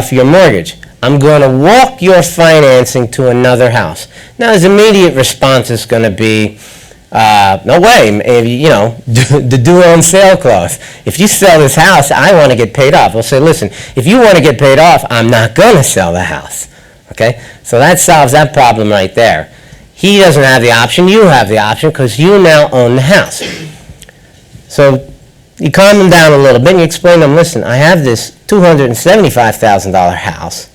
off your mortgage. I'm going to walk your financing to another house. Now, his immediate response is going to be, no way, maybe, the due on sale clause. If you sell this house, I want to get paid off. We'll say, listen, if you want to get paid off, I'm not going to sell the house. Okay? So that solves that problem right there. He doesn't have the option. You have the option because you now own the house. So you calm them down a little bit and you explain to them, listen, I have this $275,000 house,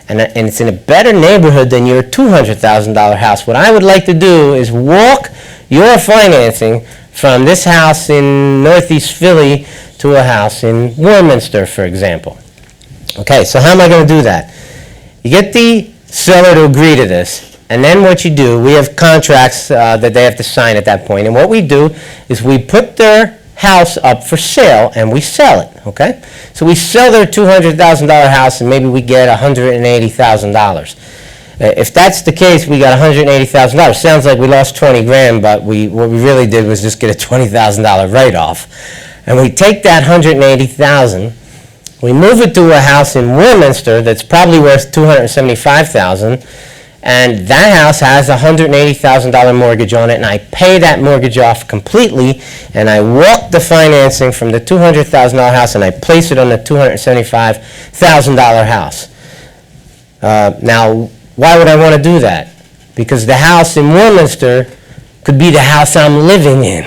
and it's in a better neighborhood than your $200,000 house. What I would like to do is walk your financing from this house in Northeast Philly to a house in Warminster, for example. Okay, so how am I going to do that? You get the seller to agree to this, and then what you do, we have contracts that they have to sign at that point, and what we do is we put their house up for sale and we sell it, okay? So we sell their $200,000 house and maybe we get $180,000. If that's the case, we got $180,000. Sounds like we lost 20 grand, but what we really did was just get a $20,000 write-off. And we take that $180,000, we move it to a house in Warminster that's probably worth $275,000, and that house has a $180,000 mortgage on it, and I pay that mortgage off completely, and I walk the financing from the $200,000 house and I place it on the $275,000 house. Now, why would I want to do that? Because the house in Warminster could be the house I'm living in,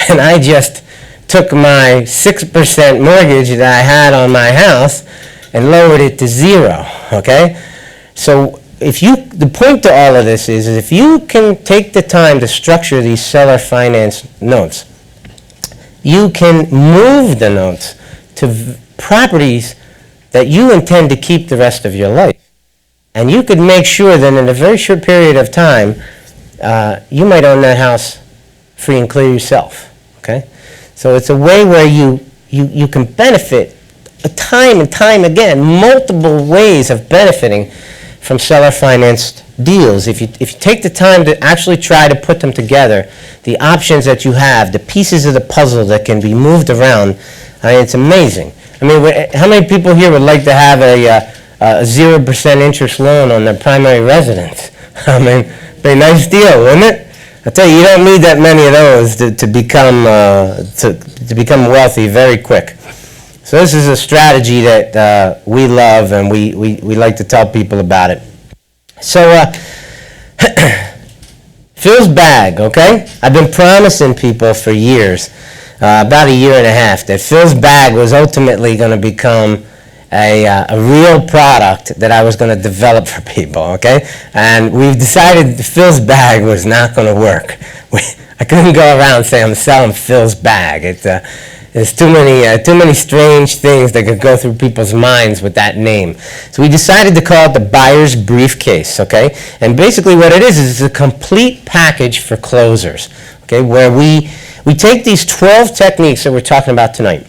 and I just took my 6% mortgage that I had on my house and lowered it to zero, okay? So the point to all of this is if you can take the time to structure these seller finance notes, you can move the notes to properties that you intend to keep the rest of your life. And you could make sure that in a very short period of time, you might own that house free and clear yourself, okay? So it's a way where you can benefit time and time again, multiple ways of benefiting from seller-financed deals. If you take the time to actually try to put them together, the options that you have, the pieces of the puzzle that can be moved around, I mean, it's amazing. I mean, how many people here would like to have a 0% interest loan on their primary residence? I mean, it'd be a nice deal, wouldn't it? I tell you, you don't need that many of those to become wealthy very quick. So this is a strategy that we love, and we like to tell people about it. So Phil's bag, okay? I've been promising people for years, about a year and a half, that Phil's bag was ultimately going to become a real product that I was going to develop for people, okay? And we've decided Phil's bag was not going to work. I couldn't go around saying I'm selling Phil's bag. There's too many strange things that could go through people's minds with that name. So we decided to call it the Buyer's Briefcase, okay? And basically what it is it's a complete package for closers, okay? Where we take these 12 techniques that we're talking about tonight.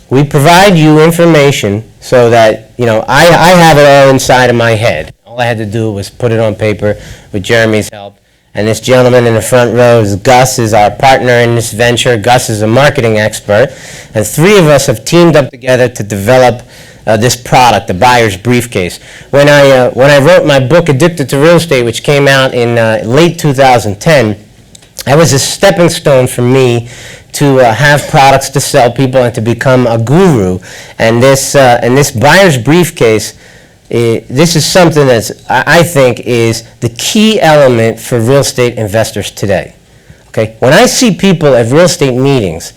We provide you information so that, I have it all inside of my head. All I had to do was put it on paper with Jeremy's help. And this gentleman in the front row is Gus, is our partner in this venture. Gus is a marketing expert. And three of us have teamed up together to develop this product, the Buyer's Briefcase. When I wrote my book, Addicted to Real Estate, which came out in late 2010, that was a stepping stone for me to have products to sell people and to become a guru. And this Buyer's Briefcase, this is something that I think is the key element for real estate investors today. Okay? When I see people at real estate meetings,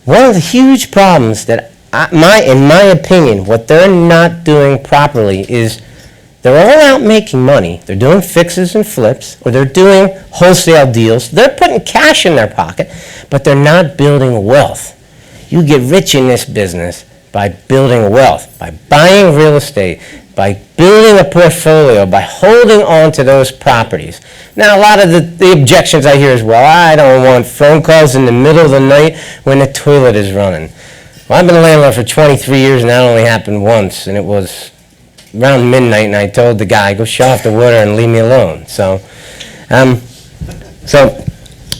one of the huge problems that, in my opinion, what they're not doing properly is they're all out making money. They're doing fixes and flips, or they're doing wholesale deals. They're putting cash in their pocket, but they're not building wealth. You get rich in this business by building wealth, by buying real estate, by building a portfolio, by holding on to those properties. Now, a lot of the objections I hear is, well, I don't want phone calls in the middle of the night when the toilet is running. Well, I've been a landlord for 23 years, and that only happened once, and it was around midnight, and I told the guy, go shut off the water and leave me alone. So I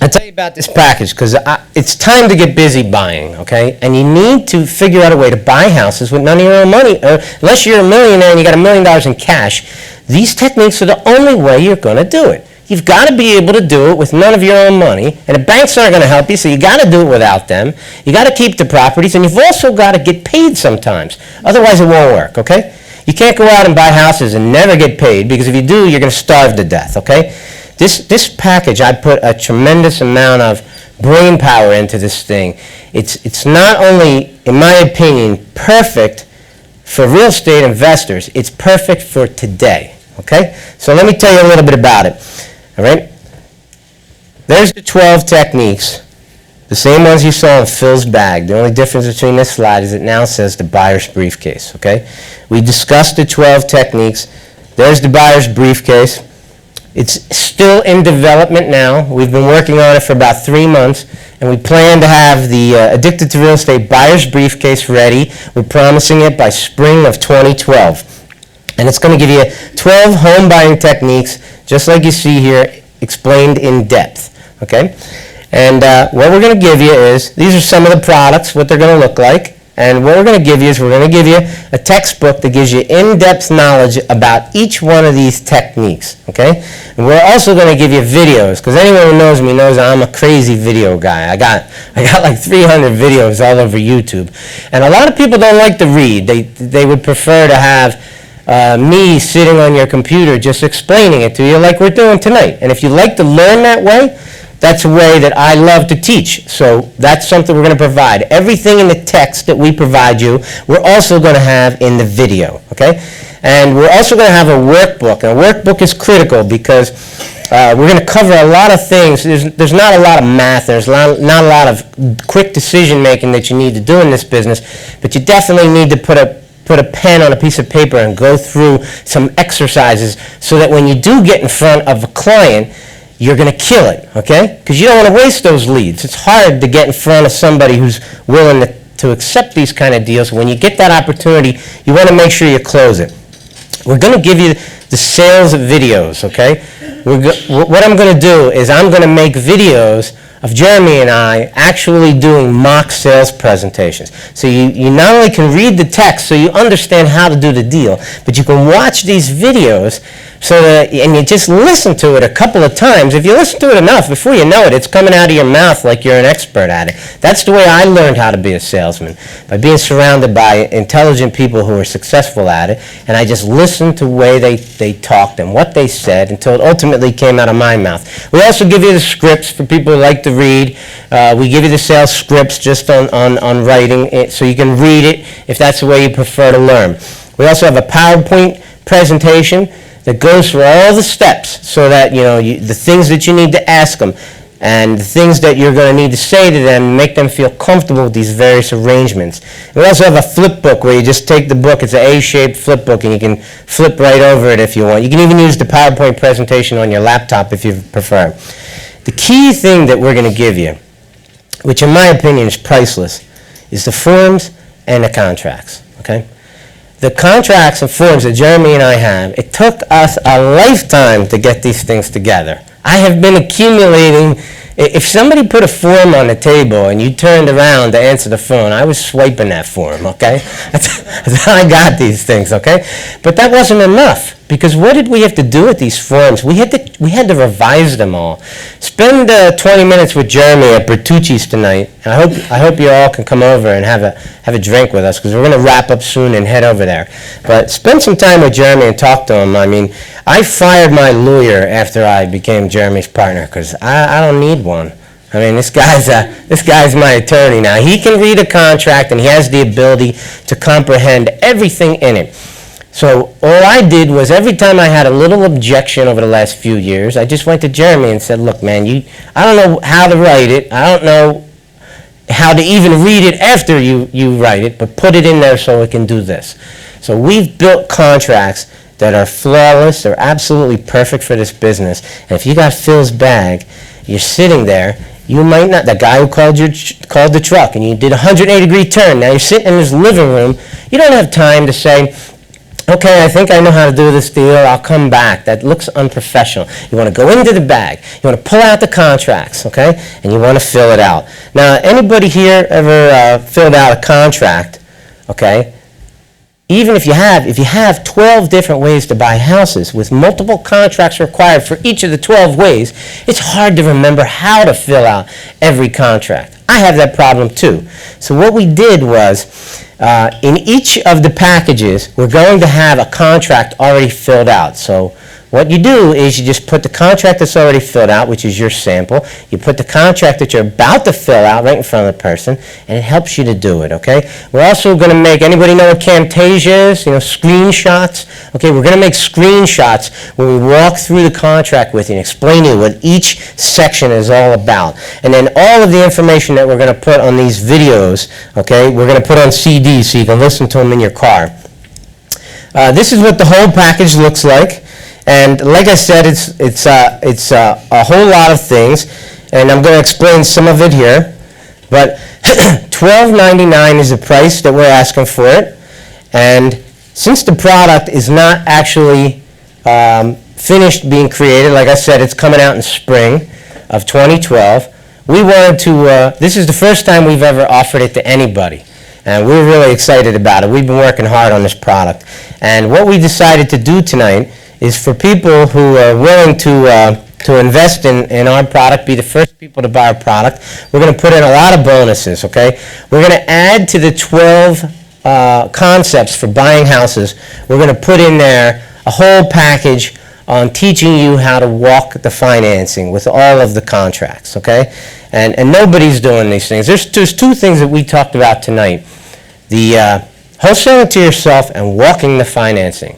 I'll tell you about this package because it's time to get busy buying, okay? And you need to figure out a way to buy houses with none of your own money. Unless you're a millionaire and you got $1 million in cash, these techniques are the only way you're going to do it. You've got to be able to do it with none of your own money, and the banks aren't going to help you, so you got to do it without them. You got to keep the properties, and you've also got to get paid sometimes. Otherwise, it won't work, okay? You can't go out and buy houses and never get paid, because if you do, you're going to starve to death, okay? This package, I put a tremendous amount of brain power into this thing. It's not only, in my opinion, perfect for real estate investors, it's perfect for today, okay? So let me tell you a little bit about it, all right? There's the 12 techniques, the same ones you saw in Phil's bag. The only difference between this slide is it now says the buyer's briefcase, okay? We discussed the 12 techniques. There's the buyer's briefcase. It's still in development now. We've been working on it for about 3 months, and we plan to have the Addicted to Real Estate Buyer's Briefcase ready. We're promising it by spring of 2012. And it's going to give you 12 home buying techniques, just like you see here, explained in depth, okay? And what we're going to give you is, these are some of the products, what they're going to look like. And what we're going to give you is we're going to give you a textbook that gives you in-depth knowledge about each one of these techniques, okay? And we're also going to give you videos, because anyone who knows me knows I'm a crazy video guy. I got like 300 videos all over YouTube. And a lot of people don't like to read. They would prefer to have me sitting on your computer just explaining it to you like we're doing tonight. And if you like to learn that way, that's a way that I love to teach. So that's something we're going to provide. Everything in the text that we provide you, we're also going to have in the video, okay? And we're also going to have a workbook. And a workbook is critical because we're going to cover a lot of things. There's not a lot of math. There's not a lot of quick decision making that you need to do in this business. But you definitely need to put a pen on a piece of paper and go through some exercises so that when you do get in front of a client, you're going to kill it, okay? Because you don't want to waste those leads. It's hard to get in front of somebody who's willing to accept these kind of deals. When you get that opportunity, you want to make sure you close it. We're going to give you the sales videos, okay? What I'm going to do is I'm going to make videos of Jeremy and I actually doing mock sales presentations. So you not only can read the text so you understand how to do the deal, but you can watch these videos and you just listen to it a couple of times. If you listen to it enough, before you know it, it's coming out of your mouth like you're an expert at it. That's the way I learned how to be a salesman, by being surrounded by intelligent people who are successful at it, and I just listened to the way they talked and what they said until it ultimately came out of my mouth. We also give you the scripts for people who like to read. We give you the sales scripts just on writing it, so you can read it if that's the way you prefer to learn. We also have a PowerPoint presentation that goes through all the steps so that the things that you need to ask them and the things that you're going to need to say to them, make them feel comfortable with these various arrangements. We also have a flip book where you just take the book. It's an A-shaped flip book, and you can flip right over it if you want. You can even use the PowerPoint presentation on your laptop if you prefer. The key thing that we're going to give you, which in my opinion is priceless, is the forms and the contracts, okay? The contracts and forms that Jeremy and I have, it took us a lifetime to get these things together. I have been accumulating. If somebody put a form on the table and you turned around to answer the phone, I was swiping that form, okay? That's how I got these things, okay? But that wasn't enough, because what did we have to do with these forms? We had to revise them all. Spend 20 minutes with Jeremy at Bertucci's tonight, and I hope you all can come over and have a drink with us, because we're going to wrap up soon and head over there. But spend some time with Jeremy and talk to him. I mean, I fired my lawyer after I became Jeremy's partner, because I don't need one. I mean, this guy's my attorney now. He can read a contract, and he has the ability to comprehend everything in it. So all I did was, every time I had a little objection over the last few years, I just went to Jeremy and said, look, man, I don't know how to write it. I don't know how to even read it after you write it, but put it in there so it can do this. So we've built contracts that are flawless. They're absolutely perfect for this business. And if you got Phil's bag, you're sitting there, you might not, the guy who called the truck and you did a 180-degree turn, now you're sitting in his living room, you don't have time to say, okay, I think I know how to do this deal, I'll come back. That looks unprofessional. You want to go into the bag, you want to pull out the contracts, okay, and you want to fill it out. Now, anybody here ever filled out a contract, okay? Even if you have 12 different ways to buy houses with multiple contracts required for each of the 12 ways, it's hard to remember how to fill out every contract. I have that problem too. So what we did was, in each of the packages, we're going to have a contract already filled out. So what you do is you just put the contract that's already filled out, which is your sample. You put the contract that you're about to fill out right in front of the person, and it helps you to do it, okay? We're also going to make, anybody know what Camtasia is? You know, screenshots? Okay, we're going to make screenshots when we walk through the contract with you and explain to you what each section is all about. And then all of the information that we're going to put on these videos, okay, we're going to put on CDs so you can listen to them in your car. This is what the whole package looks like. And like I said, it's a whole lot of things, and I'm going to explain some of it here. But $12.99 is the price that we're asking for it. And since the product is not actually finished being created, like I said, it's coming out in spring of 2012, we wanted to, this is the first time we've ever offered it to anybody. And we're really excited about it. We've been working hard on this product. And what we decided to do tonight is for people who are willing to invest in our product, be the first people to buy our product, we're going to put in a lot of bonuses, okay? We're going to add to the 12 concepts for buying houses, we're going to put in there a whole package on teaching you how to walk the financing with all of the contracts, okay? And nobody's doing these things. There's two things that we talked about tonight. The wholesaling to yourself and walking the financing.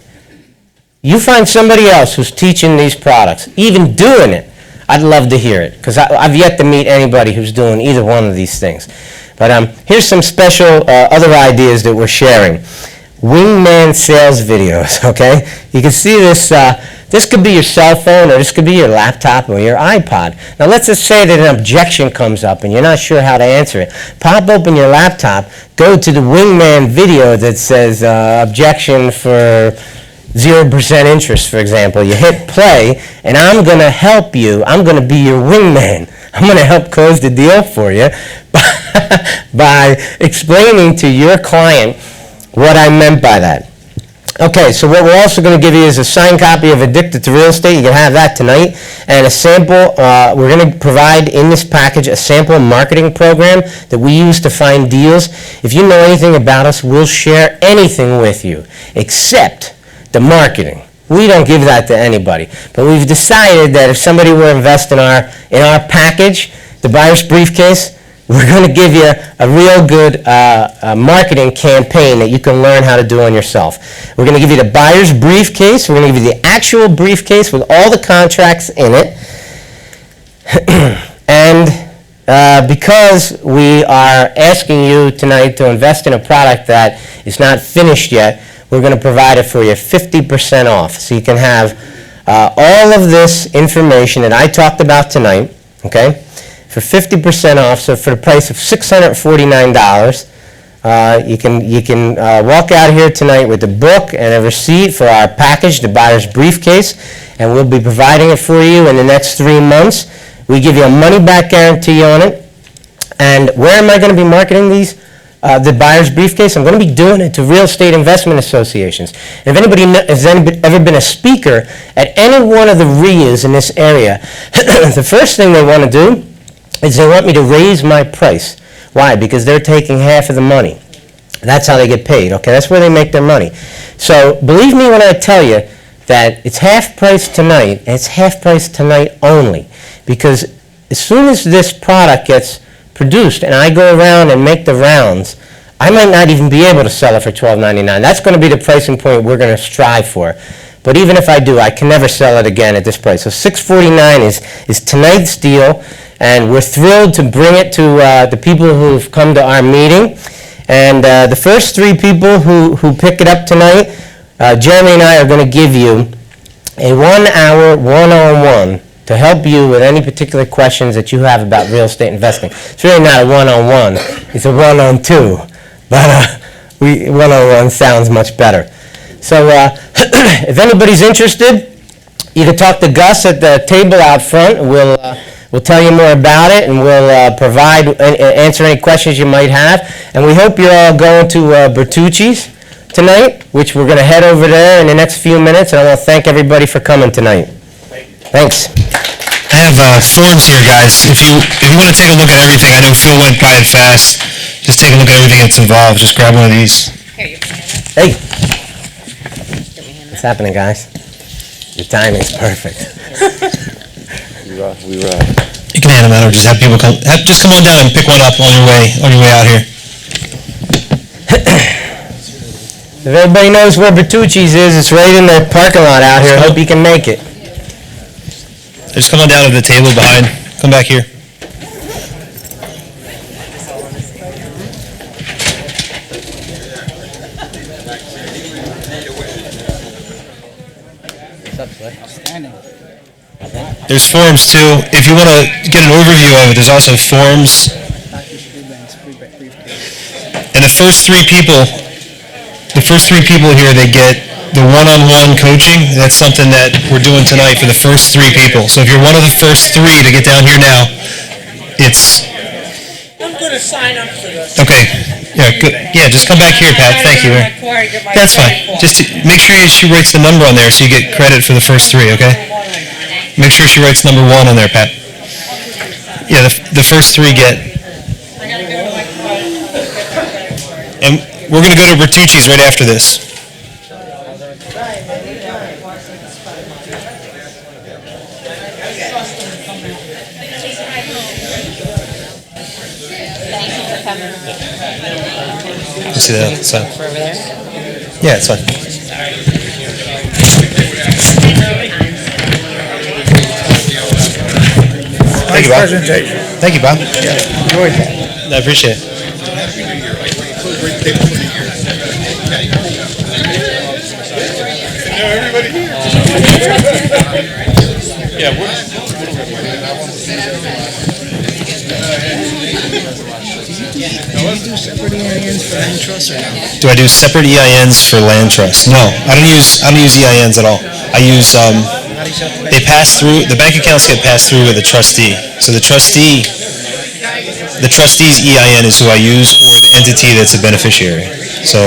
You find somebody else who's teaching these products, even doing it, I'd love to hear it, because I've yet to meet anybody who's doing either one of these things. But here's some special other ideas that we're sharing. Wingman sales videos, okay? You can see this, this could be your cell phone, or this could be your laptop or your iPod. Now let's just say that an objection comes up and you're not sure how to answer it. Pop open your laptop, go to the Wingman video that says objection for 0% interest, for example. You hit play, and I'm going to help you. I'm going to be your wingman. I'm going to help close the deal for you by explaining to your client what I meant by that. Okay, so what we're also going to give you is a signed copy of Addicted to Real Estate. You can have that tonight. And a sample, we're going to provide in this package a sample marketing program that we use to find deals. If you know anything about us, we'll share anything with you, except the marketing. We don't give that to anybody. But we've decided that if somebody were to invest in our package, the buyer's briefcase, we're going to give you a real good marketing campaign that you can learn how to do on yourself. We're going to give you the buyer's briefcase. We're going to give you the actual briefcase with all the contracts in it. And because we are asking you tonight to invest in a product that is not finished yet, we're going to provide it for you 50% off. So you can have all of this information that I talked about tonight, okay, for 50% off. So for the price of $649, you can walk out here tonight with a book and a receipt for our package, the buyer's briefcase, and we'll be providing it for you in the next 3 months. We give you a money-back guarantee on it. And where am I going to be marketing these? The buyer's briefcase, I'm going to be doing it to real estate investment associations. And if anybody has ever been a speaker at any one of the RIAs in this area, the first thing they want to do is they want me to raise my price. Why? Because they're taking half of the money. That's how they get paid, okay? That's where they make their money. So believe me when I tell you that it's half price tonight, and it's half price tonight only. Because as soon as this product gets produced and I go around and make the rounds, I might not even be able to sell it for $12.99. That's going to be the pricing point we're going to strive for. But even if I do, I can never sell it again at this price. So $649 is tonight's deal, and we're thrilled to bring it to the people who've come to our meeting. And the first 3 people who pick it up tonight, Jeremy and I are going to give you a 1-hour one-on-one to help you with any particular questions that you have about real estate investing. It's really not a one-on-one, it's a one-on-two, but one-on-one sounds much better. So if anybody's interested, you can talk to Gus at the table out front. We'll tell you more about it, and we'll answer any questions you might have. And we hope you're all going to Bertucci's tonight, which we're going to head over there in the next few minutes. And I want to thank everybody for coming tonight. Thanks. I have forms here, guys. If you want to take a look at everything, I know Phil went by it fast. Just take a look at everything that's involved. Just grab one of these. Hey. What's happening, guys? Your timing's perfect. You can hand them out, or just have people come. Just come on down and pick one up on your way out here. If everybody knows where Bertucci's is, it's right in the parking lot out here. I hope you can make it. Just come on down to the table behind. Come back here. There's forms too. If you want to get an overview of it, there's also forms. And the first three people here, they get the one-on-one coaching. That's something that we're doing tonight for the first three people. So if you're one of the first three to get down here now, I'm going to sign up for this. Okay. Yeah, good. Yeah, just come back here, Pat. Thank you. That's fine. Just make sure she writes the number on there so you get credit for the first three, okay? Make sure she writes number 1 on there, Pat. Yeah, the first three get. And we're going to go to Bertucci's right after this. You see that? It's fine. Yeah, it's fine. Thank you, Bob. Thank you, Bob. Enjoyed that. I appreciate it. Everybody here. Yeah, Do I do separate EINs for land trusts? No, I don't use EINs at all. I use they pass through. The bank accounts get passed through with a trustee. So the trustee's EIN is who I use, or the entity that's a beneficiary. So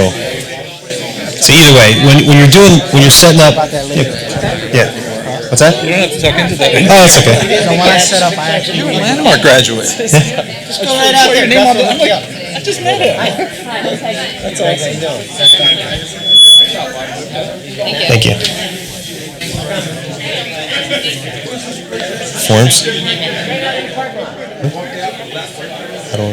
either way, when you're setting up, yeah. What's that? You don't have to talk into that. Oh, that's okay. So when I set up, I actually... You're a Landmark graduate. Just go right out there. I just met him. That's all I can do. Thank you. Forms? I don't.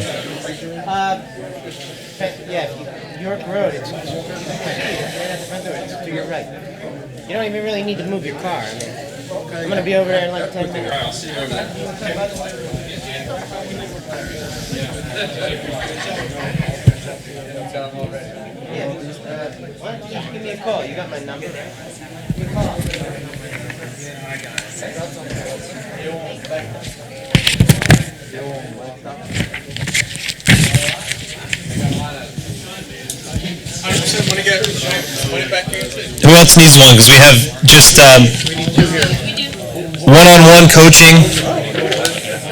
Yeah, York Road, it's right at the front door, it's to your right. You don't even really need to move your car. I mean, I'm going to be over there in like 10 minutes. I'll see you over there. Yeah, just, why don't you just give me a call? You got my number, right? Give me a call. Who else needs one? Because we have just one-on-one coaching.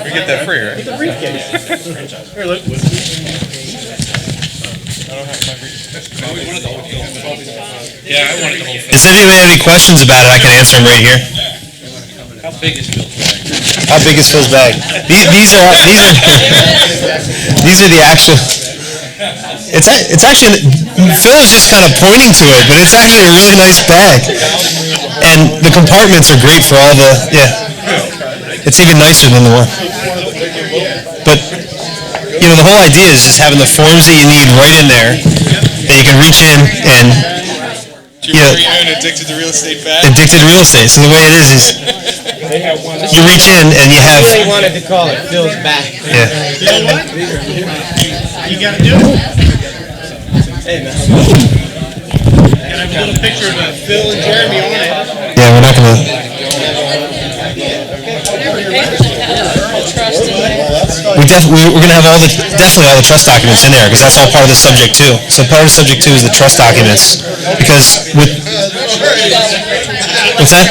We get that free, right? The briefcase. Here, look. Yeah, I wanted the whole thing. Does anybody have any questions about it? I can answer them right here. How big is Phil's bag? How big is Phil's bag? These are the actual. It's actually, Phil is just kind of pointing to it, but it's actually a really nice bag. And the compartments are great for all the, it's even nicer than the one. But, the whole idea is just having the forms that you need right in there, that you can reach in and, Addicted to real estate bag? addicted to real estate. So the way it is you reach in and you have, I really wanted to call it Phil's back. yeah. You gotta do it. Hey, man. Gotta have a little picture of Phil and Jeremy on it. Yeah, we're not gonna. We're going to have definitely all the trust documents in there because that's all part of the subject two. So part of subject two is the trust documents because what's that?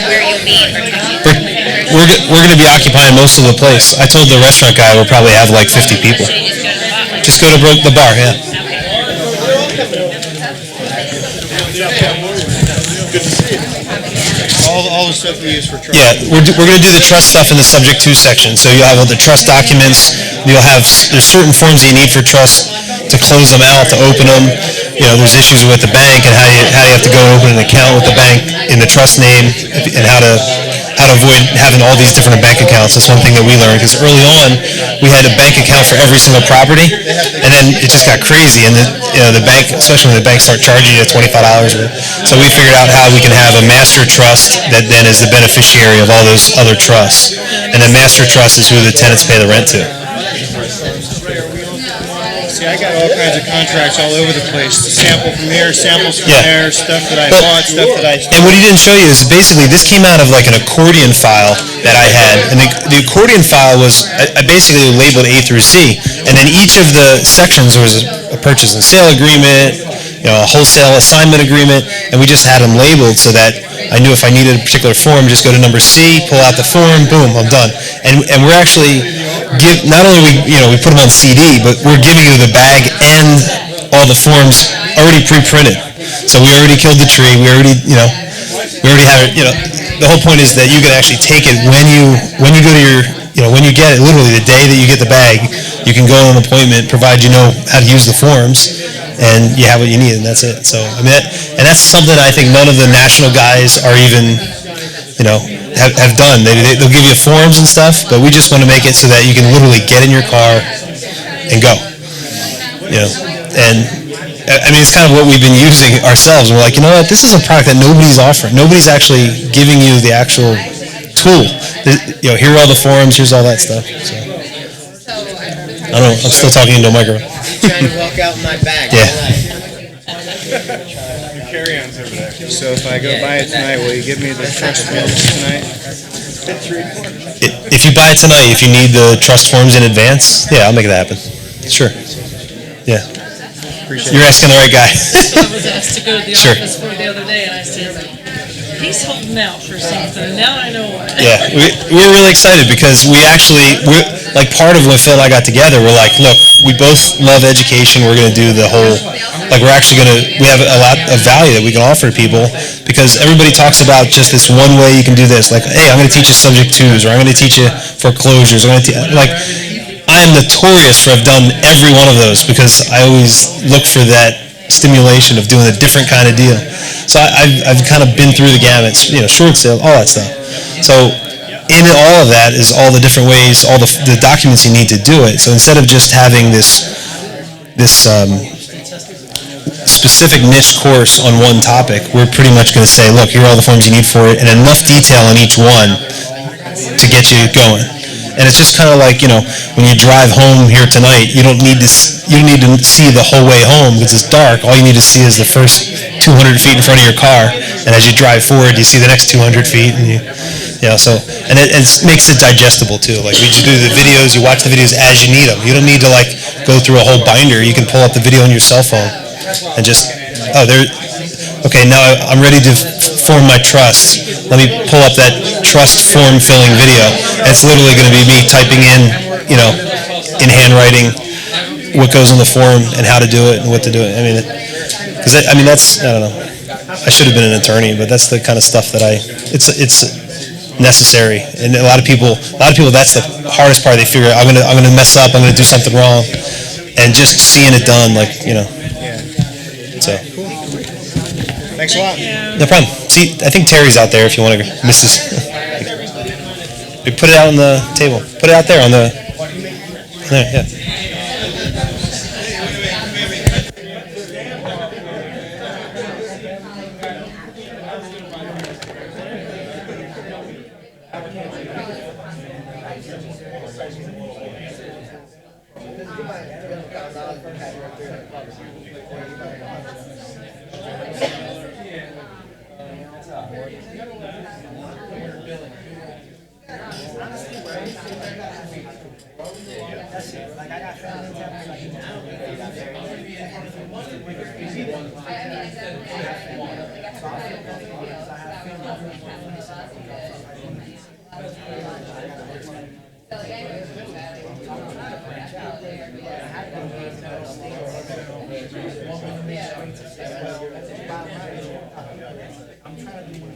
We're going to be occupying most of the place. I told the restaurant guy we'll probably have like 50 people. Just go to the bar, yeah. All the stuff we use for trust. Yeah, we're going to do the trust stuff in the subject two section. So you'll have all the trust documents. There's certain forms that you need for trust to close them out, to open them. There's issues with the bank and how you have to go open an account with the bank in the trust name and how to avoid having all these different bank accounts. That's one thing that we learned because early on we had a bank account for every single property, and then it just got crazy. And the bank, especially when the banks start charging you $25, so we figured out how we can have a master trust that then is the beneficiary of all those other trusts, and the master trust is who the tenants pay the rent to. See, I got all kinds of contracts all over the place. Sample from here, samples from there, stuff that I bought, stuff that I... And what he didn't show you is basically this came out of like an accordion file that I had. And the accordion file was, I basically labeled A through C. And then each of the sections was a purchase and sale agreement, a wholesale assignment agreement, and we just had them labeled so that I knew if I needed a particular form, just go to number C, pull out the form, boom, I'm done. And we're actually... not only we put them on CD, but we're giving you the bag and all the forms already pre-printed. So we already killed the tree. We already have it. The whole point is that you can actually take it when you go to your, when you get it, literally the day that you get the bag, you can go on an appointment, provide you know how to use the forms, and you have what you need, and that's it. So and that's something I think none of the national guys are even, have done. They'll give you forms and stuff, but we just want to make it so that you can literally get in your car and go. And it's kind of what we've been using ourselves. We're like, you know what, this is a product that nobody's offering. Nobody's actually giving you the actual tool. Here are all the forms, here's all that stuff. So, I don't know, I'm still talking into a microphone. Trying to walk out my bag. Yeah. Carry-ons over there. So if I go buy it tonight, will you give me the trust forms tonight? If you buy it tonight, if you need the trust forms in advance, yeah, I'll make that happen. Sure. Yeah. You're asking the right guy. I was asked to go to the Sure. office for the other day, and I said, he's holding out for something. Now I know why. Yeah, we're really excited because we're like part of when Phil and I got together, we're like, look, we both love education. We're going to do the whole, we have a lot of value that we can offer to people because everybody talks about just this one way you can do this. Like, hey, I'm going to teach you subject twos, or I'm going to teach you foreclosures. I am notorious for have done every one of those because I always look for that stimulation of doing a different kind of deal. So I've kind of been through the gamut, short sale, all that stuff. So in all of that is all the different ways, all the documents you need to do it. So instead of just having this specific niche course on one topic, we're pretty much going to say, look, here are all the forms you need for it, and enough detail on each one to get you going. And it's just kind of like, when you drive home here tonight, you don't need to see the whole way home because it's dark. All you need to see is the first 200 feet in front of your car, and as you drive forward, you see the next 200 feet, and it makes it digestible too. Like we just do the videos, you watch the videos as you need them. You don't need to go through a whole binder. You can pull up the video on your cell phone and just, okay, now I'm ready to form my trust. Let me pull up that trust form filling video. And it's literally going to be me typing in, in handwriting what goes on the form and how to do it and what to do it. That's, I don't know. I should have been an attorney, but that's the kind of stuff that it's necessary. And a lot of people, that's the hardest part. They figure I'm gonna mess up. I'm gonna do something wrong, and just seeing it done, So. Thanks a lot. No problem. See, I think Terry's out there if you want to miss this. We put it out on the table. Put it out there on the. There, yeah. Like I got family telling me like I'm trying to do